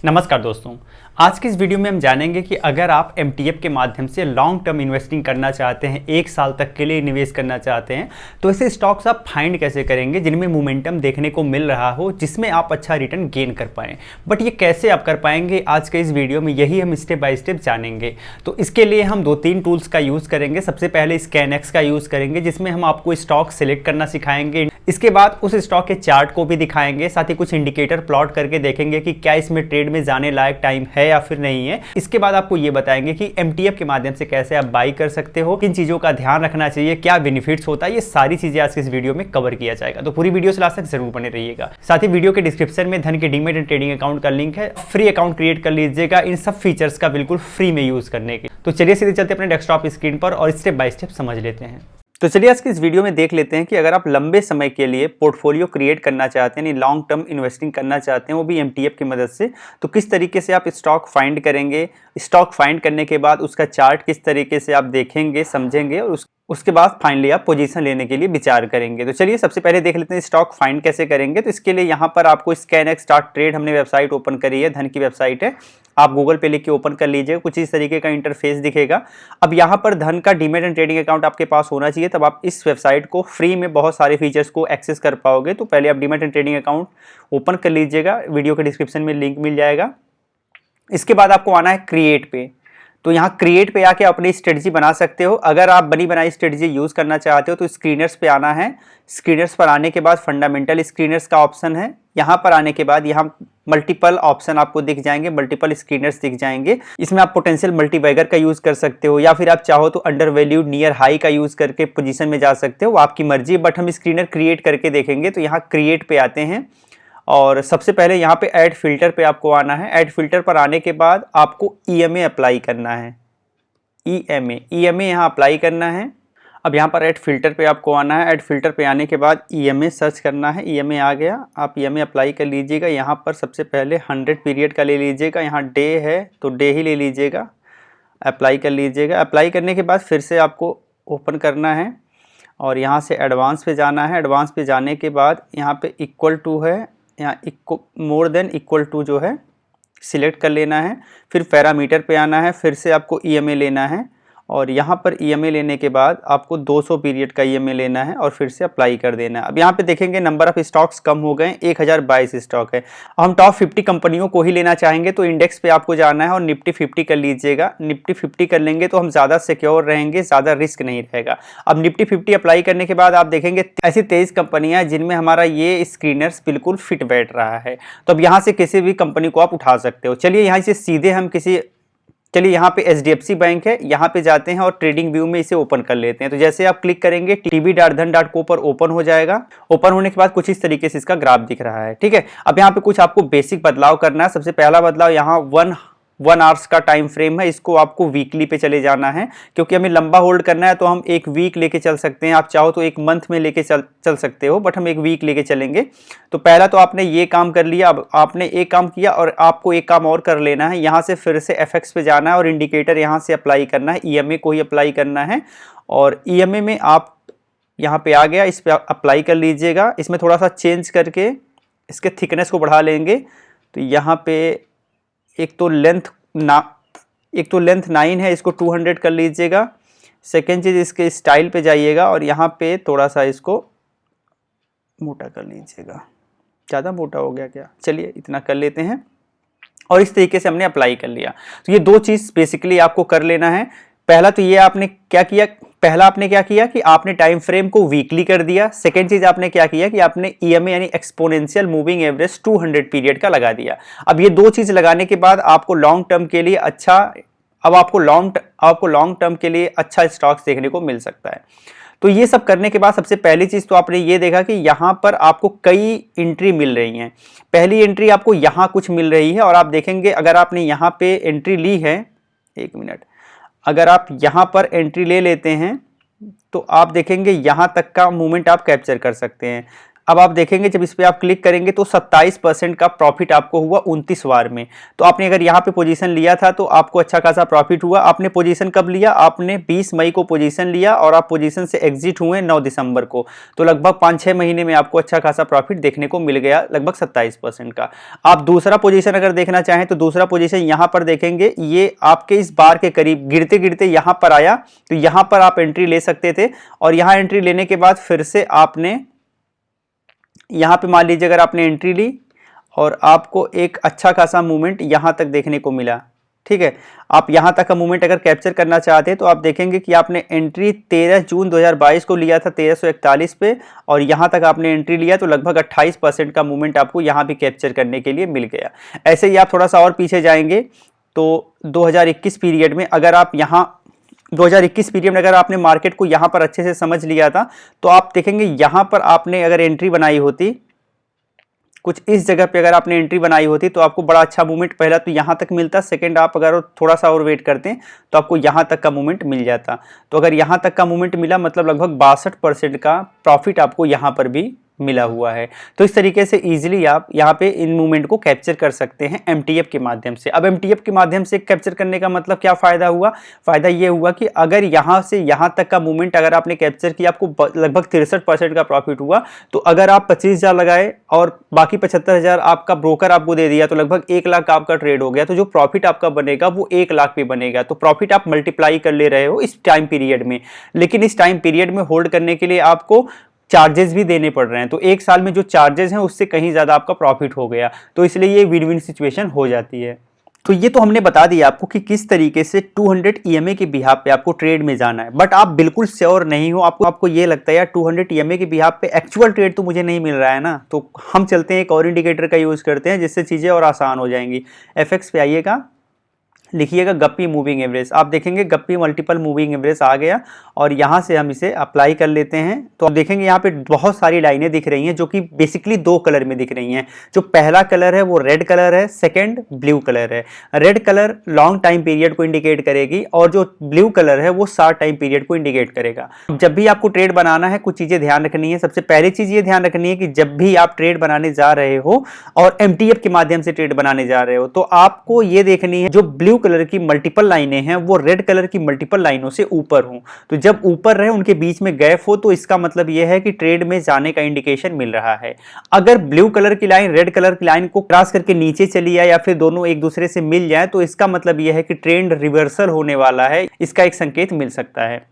नमस्कार दोस्तों, आज की इस वीडियो में हम जानेंगे कि अगर आप एमटीएफ के माध्यम से लॉन्ग टर्म इन्वेस्टिंग करना चाहते हैं, 1 साल तक के लिए निवेश करना चाहते हैं, तो ऐसे स्टॉक्स आप फाइंड कैसे करेंगे जिनमें मोमेंटम देखने को मिल रहा हो, जिसमें आप अच्छा रिटर्न गेन कर पाएँ। बट ये कैसे आप कर पाएंगे, आज के इस वीडियो में यही हम स्टेप बाय स्टेप जानेंगे। तो इसके लिए हम 2-3 टूल्स का यूज़ करेंगे। सबसे पहले स्कैनएक्स का यूज़ करेंगे, जिसमें हम आपको स्टॉक सिलेक्ट करना सिखाएंगे। इसके बाद उस स्टॉक के चार्ट को भी दिखाएंगे, साथ ही कुछ इंडिकेटर प्लॉट करके देखेंगे कि क्या इसमें ट्रेड में जाने लायक टाइम है या फिर नहीं है। इसके बाद आपको ये बताएंगे कि एमटीएफ के माध्यम से कैसे आप बाई कर सकते हो, किन चीज़ों का ध्यान रखना चाहिए, क्या बेनिफिट्स होता है, ये सारी चीज़ें आज के इस वीडियो में कवर किया जाएगा। तो पूरी वीडियो से लास्ट तक जरूर बने रहिएगा। साथ ही वीडियो के डिस्क्रिप्शन में धन के डीमैट एंड ट्रेडिंग अकाउंट का लिंक है, फ्री अकाउंट क्रिएट कर लीजिएगा इन सब फीचर्स का बिल्कुल फ्री में यूज़ करने के। तो चलिए सीधे चलते अपने डेस्कटॉप स्क्रीन पर और स्टेप बाय स्टेप समझ लेते हैं। तो चलिए आज की इस वीडियो में देख लेते हैं कि अगर आप लंबे समय के लिए पोर्टफोलियो क्रिएट करना चाहते हैं, यानी लॉन्ग टर्म इन्वेस्टिंग करना चाहते हैं, वो भी एमटीएफ की मदद से, तो किस तरीके से आप स्टॉक फाइंड करेंगे। स्टॉक फाइंड करने के बाद उसका चार्ट किस तरीके से आप देखेंगे, समझेंगे और उसके बाद फाइनली आप पोजीशन लेने के लिए विचार करेंगे। तो चलिए सबसे पहले देख लेते हैं स्टॉक फाइंड कैसे करेंगे। तो इसके लिए यहाँ पर आपको स्कैनएक्स स्टार्ट ट्रेड हमने वेबसाइट ओपन करी है, धन की वेबसाइट है। आप गूगल पे लिख के ओपन कर लीजिए, कुछ इस तरीके का इंटरफेस दिखेगा। अब यहाँ पर धन का डीमैट एंड ट्रेडिंग अकाउंट आपके पास होना चाहिए, तब आप इस वेबसाइट को फ्री में बहुत सारे फीचर्स को एक्सेस कर पाओगे। तो पहले आप demat and trading account open कर लीजिएगा, वीडियो के डिस्क्रिप्शन में लिंक मिल जाएगा। इसके बाद आपको आना है क्रिएट पे। तो यहाँ क्रिएट पे आके अपनी स्ट्रेटजी बना सकते हो। अगर आप बनी बनाई स्ट्रेटजी यूज़ करना चाहते हो तो स्क्रीनर्स पे आना है। स्क्रीनर्स पर आने के बाद फंडामेंटल स्क्रीनर्स का ऑप्शन है। यहाँ पर आने के बाद यहाँ मल्टीपल ऑप्शन आपको दिख जाएंगे, मल्टीपल स्क्रीनर्स दिख जाएंगे। इसमें आप पोटेंशियल मल्टीबैगर का यूज़ कर सकते हो, या फिर आप चाहो तो अंडर वैल्यूड नियर हाई का यूज़ करके पोजीशन में जा सकते हो, वो आपकी मर्जी। बट हम स्क्रीनर क्रिएट करके देखेंगे। तो यहाँ क्रिएट पे आते हैं और सबसे पहले यहाँ पे ऐड फिल्टर पे आपको आना है। ऐड फिल्टर पर आने के बाद आपको ईएमए अप्लाई करना है। ईएमए यहाँ अप्लाई करना है। अब यहाँ पर ऐड फिल्टर पे आपको आना है। ऐड फिल्टर पे आने के बाद ईएमए सर्च करना है। ईएमए आ गया, आप ईएमए अप्लाई कर लीजिएगा। यहाँ पर सबसे पहले 100 पीरियड का ले लीजिएगा। यहाँ डे है तो डे ही ले लीजिएगा, अप्लाई कर लीजिएगा। अप्लाई करने के बाद फिर से आपको ओपन करना है और यहाँ से एडवांस पे जाना है। एडवांस पे जाने के बाद यहाँ पे इक्वल टू है, यहाँ मोर देन इक्वल टू जो है सिलेक्ट कर लेना है। फिर पैरामीटर पे आना है, फिर से आपको ईएमए लेना है और यहाँ पर ईएमए लेने के बाद आपको 200 पीरियड का ईएमए लेना है और फिर से अप्लाई कर देना है। अब यहाँ पे देखेंगे नंबर ऑफ स्टॉक्स कम हो गए, 1022 स्टॉक है। अब हम टॉप 50 कंपनियों को ही लेना चाहेंगे तो इंडेक्स पे आपको जाना है और निफ्टी 50 कर लीजिएगा। निफ्टी 50 कर लेंगे तो हम ज़्यादा सिक्योर रहेंगे, ज़्यादा रिस्क नहीं रहेगा। अब निफ्टी 50 अप्लाई करने के बाद आप देखेंगे ऐसी 23 कंपनियाँ जिनमें हमारा ये स्क्रीनर्स बिल्कुल फिट बैठ रहा है। तो अब यहाँ से किसी भी कंपनी को आप उठा सकते हो। चलिए यहाँ से सीधे हम चलिए यहाँ पे एचडीएफसी बैंक है, यहाँ पे जाते हैं और ट्रेडिंग व्यू में इसे ओपन कर लेते हैं। तो जैसे आप क्लिक करेंगे tb.dhan.co पर ओपन हो जाएगा। ओपन होने के बाद कुछ इस तरीके से इसका ग्राफ दिख रहा है, ठीक है। अब यहाँ पे कुछ आपको बेसिक बदलाव करना है। सबसे पहला बदलाव यहाँ 1 आवर्स का टाइम फ्रेम है, इसको आपको वीकली पे चले जाना है, क्योंकि हमें लंबा होल्ड करना है। तो हम एक वीक लेके चल सकते हैं, आप चाहो तो एक मंथ में लेके चल सकते हो, बट हम एक वीक लेके चलेंगे। तो पहला तो आपने ये काम कर लिया। अब आपने एक काम किया और आपको एक काम और कर लेना है। यहाँ से फिर से एफएक्स पे जाना है और इंडिकेटर यहाँ से अप्लाई करना है। ईएमए को ही अप्लाई करना है और ईएमए में आप यहाँ पे आ गया, इस पर अप्लाई कर लीजिएगा। इसमें थोड़ा सा चेंज करके इसके थिकनेस को बढ़ा लेंगे। तो यहाँ पे एक तो लेंथ 9 है, इसको 200 कर लीजिएगा। सेकेंड चीज़, इसके स्टाइल पे जाइएगा और यहाँ पे थोड़ा सा इसको मोटा कर लीजिएगा। ज़्यादा मोटा हो गया क्या, चलिए इतना कर लेते हैं। और इस तरीके से हमने अप्लाई कर लिया। तो ये 2 चीज़ बेसिकली आपको कर लेना है। पहला तो ये आपने क्या किया कि आपने टाइम फ्रेम को वीकली कर दिया। सेकेंड चीज आपने क्या किया कि आपने ईएमए यानी एक्सपोनेंशियल मूविंग एवरेज 200 पीरियड का लगा दिया। अब ये 2 चीज लगाने के बाद आपको लॉन्ग टर्म के लिए अच्छा स्टॉक्स देखने को मिल सकता है। तो ये सब करने के बाद सबसे पहली चीज तो आपने ये देखा कि यहाँ पर आपको कई एंट्री मिल रही हैं। पहली एंट्री आपको यहाँ कुछ मिल रही है और आप देखेंगे अगर आपने यहाँ पे एंट्री ली है, एक मिनट, अगर आप यहाँ पर एंट्री ले लेते हैं तो आप देखेंगे यहाँ तक का मूवमेंट आप कैप्चर कर सकते हैं। अब आप देखेंगे जब इस पे आप क्लिक करेंगे तो 27% का प्रॉफिट आपको हुआ 29 वार में। तो आपने अगर यहाँ पे पोजीशन लिया था तो आपको अच्छा खासा प्रॉफिट हुआ। आपने पोजीशन कब लिया? आपने 20 मई को पोजीशन लिया और आप पोजीशन से एग्जिट हुए 9 दिसंबर को। तो लगभग 5-6 महीने में आपको अच्छा खासा प्रॉफिट देखने को मिल गया, लगभग 27% का। आप दूसरा पोजीशन अगर देखना चाहें तो दूसरा पोजीशन यहाँ पर देखेंगे, ये आपके इस बार के करीब गिरते गिरते यहाँ पर आया, तो यहाँ पर आप एंट्री ले सकते थे। और यहाँ एंट्री लेने के बाद फिर से आपने यहाँ पे मान लीजिए अगर आपने एंट्री ली और आपको एक अच्छा खासा मूवमेंट यहाँ तक देखने को मिला, ठीक है। आप यहाँ तक का मूवमेंट अगर कैप्चर करना चाहते हैं तो आप देखेंगे कि आपने एंट्री 13 जून 2022 को लिया था 1341 पे, और यहाँ तक आपने एंट्री लिया तो लगभग 28% का मूवमेंट आपको यहाँ भी कैप्चर करने के लिए मिल गया। ऐसे ही आप थोड़ा सा और पीछे जाएंगे तो 2021 पीरियड में अगर आप यहाँ 2021 पीरियड में अगर आपने मार्केट को यहाँ पर अच्छे से समझ लिया था तो आप देखेंगे यहाँ पर आपने अगर एंट्री बनाई होती, कुछ इस जगह पे अगर आपने एंट्री बनाई होती तो आपको बड़ा अच्छा मूवमेंट पहला तो यहाँ तक मिलता, सेकंड आप अगर थोड़ा सा और वेट करते हैं तो आपको यहाँ तक का मूवमेंट मिल जाता। तो अगर यहाँ तक का मूवमेंट मिला मतलब लगभग 62% का प्रॉफिट आपको यहाँ पर भी मिला हुआ है। तो इस तरीके से इजीली आप यहाँ पे इन मूवमेंट को कैप्चर कर सकते हैं एमटीएफ के माध्यम से। अब एमटीएफ के माध्यम से कैप्चर करने का मतलब क्या फ़ायदा हुआ? फ़ायदा ये हुआ कि अगर यहाँ से यहाँ तक का मूवमेंट अगर आपने कैप्चर किया, आपको लगभग 63% का प्रॉफिट हुआ। तो अगर आप 25,000 लगाए और बाकी 75,000 आपका ब्रोकर आपको दे दिया तो लगभग 1 लाख आपका ट्रेड हो गया। तो जो प्रॉफिट आपका बनेगा वो 1 लाख पे बनेगा। तो प्रॉफिट आप मल्टीप्लाई कर ले रहे हो इस टाइम पीरियड में, लेकिन इस टाइम पीरियड में होल्ड करने के लिए आपको चार्जेस भी देने पड़ रहे हैं। तो एक साल में जो चार्जेस हैं उससे कहीं ज़्यादा आपका प्रॉफिट हो गया। तो इसलिए ये विन विन सिचुएशन हो जाती है। तो ये तो हमने बता दिया आपको कि किस तरीके से 200 EMA के बिहाफ पे आपको ट्रेड में जाना है। बट आप बिल्कुल श्योर नहीं हो, आपको ये लगता है यार 200 EMA के बिहाफ पे एक्चुअल ट्रेड तो मुझे नहीं मिल रहा है ना, तो हम चलते हैं एक और इंडिकेटर का यूज़ करते हैं जिससे चीज़ें और आसान हो जाएंगी। FX पे आइएगा, लिखिएगा गप्पी मूविंग एवरेज। आप देखेंगे गप्पी मल्टीपल मूविंग एवरेज आ गया और यहाँ से हम इसे अप्लाई कर लेते हैं। तो आप देखेंगे यहाँ पे बहुत सारी लाइनें दिख रही हैं जो कि बेसिकली 2 कलर में दिख रही हैं। जो पहला कलर है वो रेड कलर है, सेकंड ब्लू कलर है। Red colour long time period को इंडिकेट करेगी और जो ब्लू कलर है वो शॉर्ट टाइम पीरियड को इंडिकेट करेगा। जब भी आपको ट्रेड बनाना है कुछ चीज़ें ध्यान रखनी है। सबसे पहली चीज़ ये ध्यान रखनी है कि जब भी आप ट्रेड बनाने जा रहे हो और एमटीएफ के माध्यम से ट्रेड बनाने जा रहे हो तो आपको ये देखनी है जो ब्लू कलर की मल्टीपल लाइनें हैं वो रेड कलर की मल्टीपल लाइनों से ऊपर हों। तो जब ऊपर रहे, उनके बीच में गैप हो, तो इसका मतलब यह है कि ट्रेड में जाने का इंडिकेशन मिल रहा है। अगर ब्लू कलर की लाइन रेड कलर की लाइन को क्रॉस करके नीचे चली जाए या फिर दोनों एक दूसरे से मिल जाए तो इसका मतलब यह है कि ट्रेंड रिवर्सल होने वाला है, इसका एक संकेत मिल सकता है।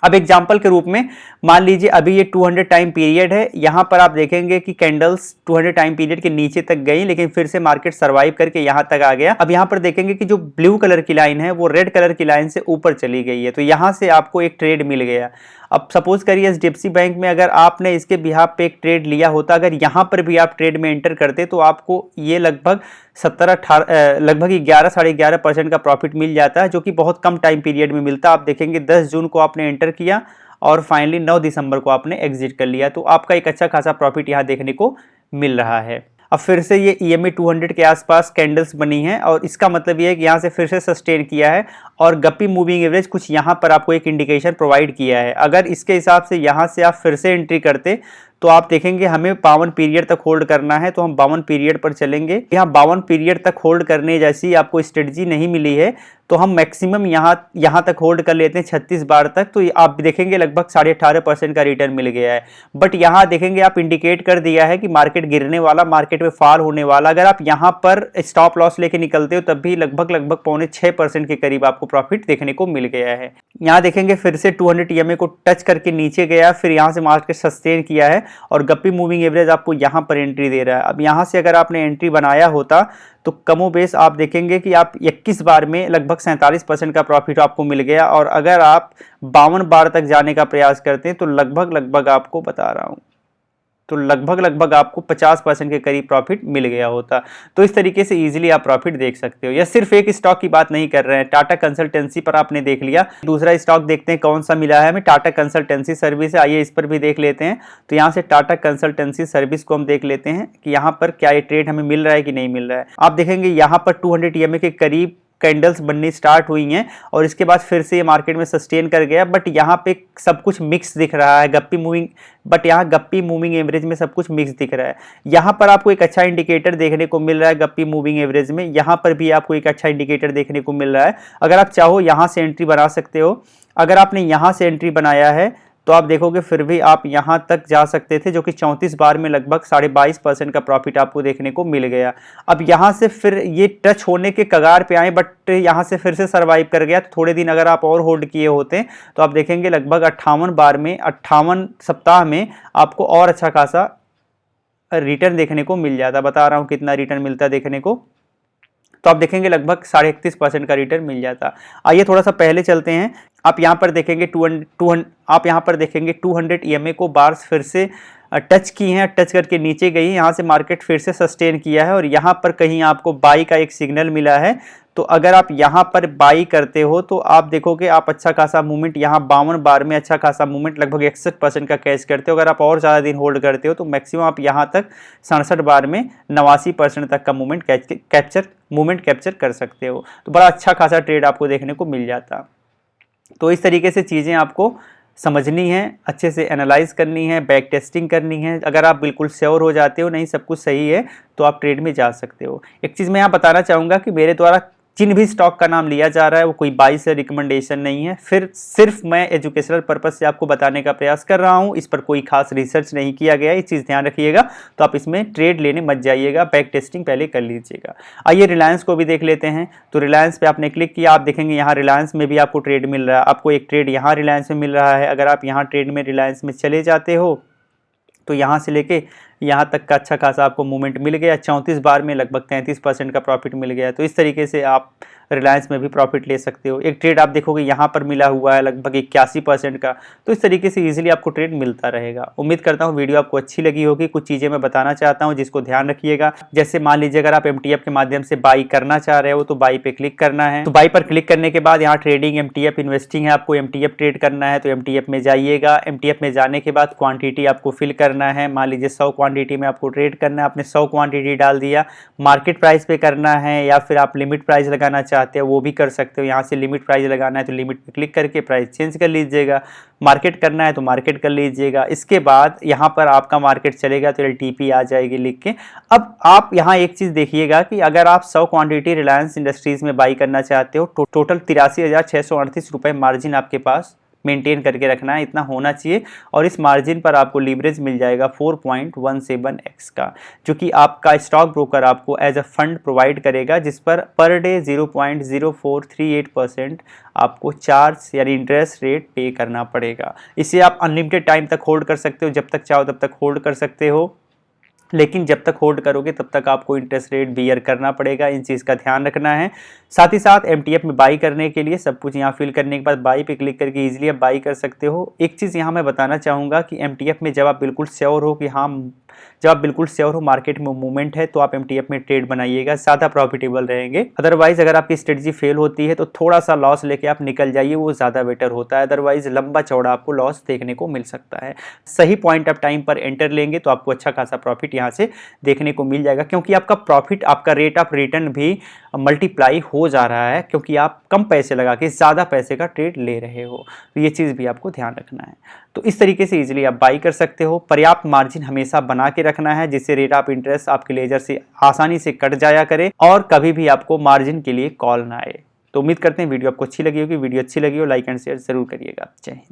अब एग्जाम्पल के रूप में मान लीजिए अभी ये 200 टाइम पीरियड है, यहाँ पर आप देखेंगे कि कैंडल्स 200 टाइम पीरियड के नीचे तक गई लेकिन फिर से मार्केट सर्वाइव करके यहाँ तक आ गया। अब यहाँ पर देखेंगे कि जो ब्लू कलर की लाइन है वो रेड कलर की लाइन से ऊपर चली गई है, तो यहाँ से आपको एक ट्रेड मिल गया। अब सपोज करिए एचडीएफसी बैंक में अगर आपने इसके बिहाफ पे एक ट्रेड लिया होता, अगर यहाँ पर भी आप ट्रेड में एंटर करते तो आपको ये लगभग 11-11.5% का प्रॉफिट मिल जाता है, जो कि बहुत कम टाइम पीरियड में मिलता है। आप देखेंगे 10 जून को आपने एंटर किया और फाइनली 9 दिसंबर को आपने एग्जिट कर लिया, तो आपका एक अच्छा खासा प्रॉफिट यहाँ देखने को मिल रहा है। अब फिर से ये EMA 200 के आसपास कैंडल्स बनी हैं और इसका मतलब ये है कि यहाँ से फिर से सस्टेन किया है और गप्पी मूविंग एवरेज कुछ यहाँ पर आपको एक इंडिकेशन प्रोवाइड किया है। अगर इसके हिसाब से यहाँ से आप फिर से एंट्री करते तो आप देखेंगे हमें 52 पीरियड तक होल्ड करना है, तो हम 52 पीरियड पर चलेंगे। यहाँ 52 पीरियड तक होल्ड करने जैसी आपको स्ट्रेटजी नहीं मिली है तो हम मैक्सिमम यहाँ तक होल्ड कर लेते हैं 36 बार तक, तो आप देखेंगे लगभग 18.5% का रिटर्न मिल गया है। बट यहाँ देखेंगे आप इंडिकेट कर दिया है कि मार्केट गिरने वाला, मार्केट में फॉल होने वाला। अगर आप यहाँ पर स्टॉप लॉस लेके निकलते हो तब भी लगभग 6.5% के करीब आपको प्रॉफिट देखने को मिल गया है। यहाँ देखेंगे फिर से 200 EMA को टच करके नीचे गया, फिर यहाँ से मार्केट सस्टेन किया है और गप्पी मूविंग एवरेज आपको यहाँ पर एंट्री दे रहा है। अब यहाँ से अगर आपने एंट्री बनाया होता तो कमोबेश आप देखेंगे कि आप 21 बार में लगभग 47% का प्रॉफिट आपको मिल गया, और अगर आप 52 बार तक जाने का प्रयास करते हैं तो लगभग आपको बता रहा हूँ तो लगभग आपको 50% के करीब प्रॉफिट मिल गया होता। तो इस तरीके से इजीली आप प्रॉफिट देख सकते हो। यह सिर्फ एक स्टॉक की बात नहीं कर रहे हैं, टाटा कंसल्टेंसी पर आपने देख लिया। दूसरा स्टॉक देखते हैं कौन सा मिला है हमें, टाटा कंसल्टेंसी सर्विस है। आइए इस पर भी देख लेते हैं। तो यहाँ से टाटा कंसल्टेंसी सर्विस को हम देख लेते हैं कि यहाँ पर क्या ये ट्रेड हमें मिल रहा है कि नहीं मिल रहा है। आप देखेंगे यहाँ पर 200 EMA के करीब कैंडल्स बननी स्टार्ट हुई हैं और इसके बाद फिर से ये मार्केट में सस्टेन कर गया, बट यहाँ पे सब कुछ मिक्स दिख रहा है गप्पी मूविंग, बट यहाँ गप्पी मूविंग एवरेज में सब कुछ मिक्स दिख रहा है। यहाँ पर आपको एक अच्छा इंडिकेटर देखने को मिल रहा है गप्पी मूविंग एवरेज में, यहाँ पर भी आपको एक अच्छा इंडिकेटर देखने को मिल रहा है। अगर आप चाहो यहाँ से एंट्री बना सकते हो। अगर आपने यहाँ से एंट्री बनाया है तो आप देखोगे फिर भी आप यहाँ तक जा सकते थे, जो कि 34 बार में लगभग 22.5% का प्रॉफिट आपको देखने को मिल गया। अब यहाँ से फिर ये टच होने के कगार पे आए, बट यहाँ से फिर से सर्वाइव कर गया। तो थोड़े दिन अगर आप और होल्ड किए होते तो आप देखेंगे लगभग 58 बार में 58 सप्ताह में आपको और अच्छा खासा रिटर्न देखने को मिल जाता। बता रहा हूँ कितना रिटर्न मिलता है देखने को, तो आप देखेंगे लगभग 31.5% का रिटर्न मिल जाता। आइए थोड़ा सा पहले चलते हैं। आप यहाँ पर देखेंगे 200 EMA को बार्स फिर से टच की हैं, टच करके नीचे गई, यहाँ से मार्केट फिर से सस्टेन किया है और यहाँ पर कहीं आपको बाई का एक सिग्नल मिला है। तो अगर आप यहाँ पर बाई करते हो तो आप देखोगे आप अच्छा खासा मूवमेंट, यहाँ 52 बार में अच्छा खासा मूवमेंट लगभग 61% का कैच करते हो। अगर आप और ज़्यादा दिन होल्ड करते हो तो मैक्सिमम आप यहाँ तक 67 बार में 89% तक का मूवमेंट कैप्चर कर सकते हो। तो बड़ा अच्छा खासा ट्रेड आपको देखने को मिल जाता। तो इस तरीके से चीज़ें आपको समझनी है, अच्छे से एनालाइज करनी है, बैक टेस्टिंग करनी है। अगर आप बिल्कुल श्योर हो जाते हो नहीं सब कुछ सही है तो आप ट्रेड में जा सकते हो। एक चीज़ मैं यहाँ बताना चाहूँगा कि मेरे द्वारा जिन भी स्टॉक का नाम लिया जा रहा है वो कोई बाई से रिकमेंडेशन नहीं है, फिर सिर्फ मैं एजुकेशनल पर्पस से आपको बताने का प्रयास कर रहा हूँ। इस पर कोई खास रिसर्च नहीं किया गया है, ये चीज़ ध्यान रखिएगा। तो आप इसमें ट्रेड लेने मत जाइएगा, बैक टेस्टिंग पहले कर लीजिएगा। आइए रिलायंस को भी देख लेते हैं। तो रिलायंस पे आपने क्लिक किया, आप देखेंगे यहाँ रिलायंस में भी आपको ट्रेड मिल रहा है। आपको एक ट्रेड यहाँ रिलायंस में मिल रहा है। अगर आप यहाँ ट्रेड में रिलायंस में चले जाते हो तो यहाँ से लेके यहाँ तक का अच्छा खासा आपको मूवमेंट मिल गया। 34 बार में लगभग 33% का प्रॉफिट मिल गया। तो इस तरीके से आप रिलायंस में भी प्रॉफिट ले सकते हो। एक ट्रेड आप देखोगे यहाँ पर मिला हुआ है लगभग 81% का। तो इस तरीके से इजीली आपको ट्रेड मिलता रहेगा। उम्मीद करता हूँ वीडियो आपको अच्छी लगी होगी। कुछ चीज़ें मैं बताना चाहता हूँ जिसको ध्यान रखिएगा। जैसे मान लीजिए अगर आप MTF के माध्यम से बाई करना चाह रहे हो तो बाई पे क्लिक करना है। तो बाई पर क्लिक करने के बाद यहाँ ट्रेडिंग MTF इन्वेस्टिंग है, आपको MTF ट्रेड करना है तो MTF में जाइएगा। MTF में जाने के बाद क्वांटिटी आपको फिल करना है। मान लीजिए 100 क्वांटिटी में आपको ट्रेड करना है, आपने 100 क्वांटिटी डाल दिया। मार्केट प्राइस पे करना है या फिर आप लिमिट प्राइस लगाना चाहते हो वो भी कर सकते हो। यहाँ से लिमिट प्राइस लगाना है तो लिमिट पे क्लिक करके प्राइस चेंज कर लीजिएगा। मार्केट करना है तो मार्केट कर लीजिएगा। इसके बाद यहाँ पर आपका मार्केट चलेगा तो LTP आ जाएगी लिख के। अब आप यहाँ एक चीज़ देखिएगा कि अगर आप 100 क्वांटिटी रिलायंस इंडस्ट्रीज़ में बाई करना चाहते हो तो टोटल 83,638 रुपये मार्जिन आपके पास मेंटेन करके रखना है, इतना होना चाहिए। और इस मार्जिन पर आपको लीवरेज मिल जाएगा 4.17x का, जो कि आपका स्टॉक ब्रोकर आपको एज अ फंड प्रोवाइड करेगा, जिस पर डे 0.0438% आपको चार्ज यानी इंटरेस्ट रेट पे करना पड़ेगा। इसे आप अनलिमिटेड टाइम तक होल्ड कर सकते हो, जब तक चाहो तब तक होल्ड कर सकते हो, लेकिन जब तक होल्ड करोगे तब तक आपको इंटरेस्ट रेट बियर करना पड़ेगा। इन चीज़ का ध्यान रखना है। साथ ही साथ MTF में बाई करने के लिए सब कुछ यहाँ फिल करने के बाद बाई पे क्लिक करके इजीली आप बाई कर सकते हो। एक चीज़ यहाँ मैं बताना चाहूँगा कि MTF में जब आप बिल्कुल श्योर हो कि हाँ, जब आप बिल्कुल श्योर हो मार्केट में मूवमेंट है तो आप MTF में ट्रेड बनाइएगा, ज़्यादा प्रॉफिटेबल रहेंगे। अदरवाइज अगर आपकी स्ट्रेटजी फेल होती है तो थोड़ा सा लॉस लेके आप निकल जाइए, वो ज़्यादा बेटर होता है। अदरवाइज लंबा चौड़ा आपको लॉस देखने को मिल सकता है। सही पॉइंट ऑफ टाइम पर एंटर लेंगे तो आपको अच्छा खासा प्रॉफिट यहाँ से देखने को मिल जाएगा, क्योंकि आपका प्रॉफिट, आपका रेट ऑफ रिटर्न भी मल्टीप्लाई हो जा रहा है, क्योंकि आप कम पैसे लगा के ज़्यादा पैसे का ट्रेड ले रहे हो। तो ये चीज़ भी आपको ध्यान रखना है। तो इस तरीके से इजीली आप बाई कर सकते हो। पर्याप्त मार्जिन हमेशा बना के रखना है, जिससे रेट ऑफ इंटरेस्ट आपके लेजर से आसानी से कट जाया करे और कभी भी आपको मार्जिन के लिए कॉल ना आए। तो उम्मीद करते हैं वीडियो आपको अच्छी लगी होगी। वीडियो अच्छी लगी हो लाइक एंड शेयर जरूर करिएगा। जय हिंद।